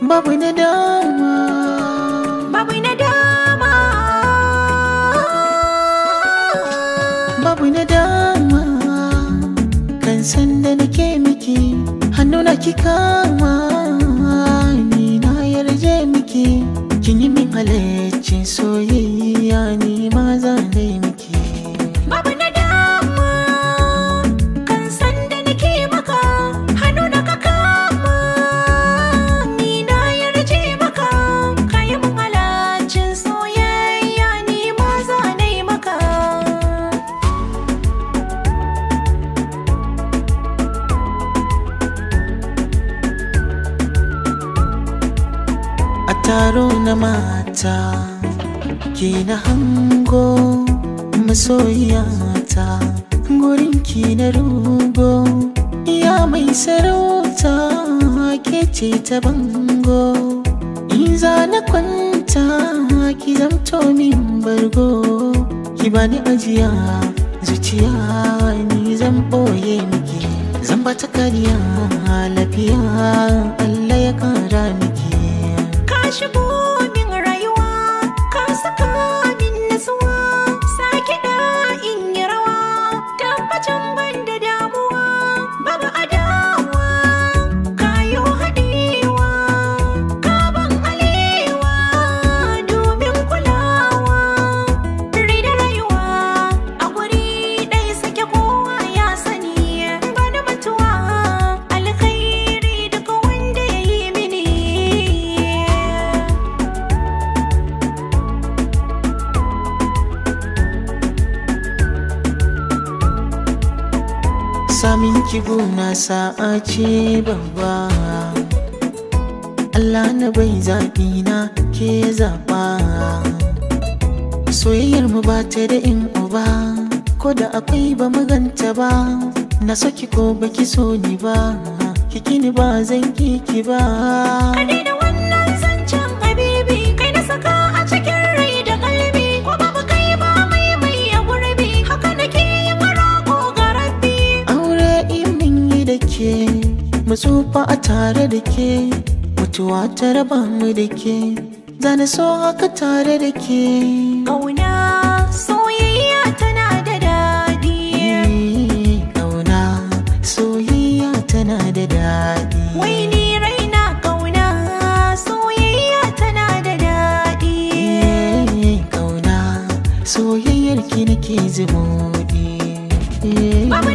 babu nadama, babu nadama, babu nadama kan san da nake miki hannuna ki kama ni na yarje miki kin yi min halaccin soyayya ni ma zan dai miki. babu nadama kan san da nake maka hannuna ka kama ni na yarje maka kayi mun halaccin soyayya ni ma zan dai maka. A taro na mata ki na hango masoyiyata gurin ki na rugo ya mai sarauta ke ce ta bango in za na kwanta ki zamto min bargo ki bani ajiya zuciya ni zan boye miki zan bata kariya lafiya Allah ya kara miki. Ka shigo min rayuwa ka saka min nasuwa sake da in yi rawa tabbacin ban da damuwa babu adawa kayo haɗewa ka ban alewa domin kulawa rai da rayuwa a guri ɗaya sake kowa ya sani bani mutuwa alkhairi duka wanda ya yi mini. Samin ki gona sa'a ce babba Allah na bai zaɓi na ke zaɓa soyayyar mu ba ta da in uba ko da akwai ba maganta ba na saki ko baki so ni ba kiki ni ba zan ki ba. Ka daina wannan zancen habibi kai na saka a cikin rai da kalbi ko babu kai ba mai a gurbi haka nake yin roƙo ga rabbi. Aure in min yi da ke mu tsufa a tare da ke mutuwa ta raba mu da ke zana so haka tare da ke. Ƙauna soyayya tana da daɗi Ƙauna soyayya tana da daɗi. wai ni raina ƙauna soyayya tana da daɗi. Ƙauna soyayyar ki nake zumuɗi. Babu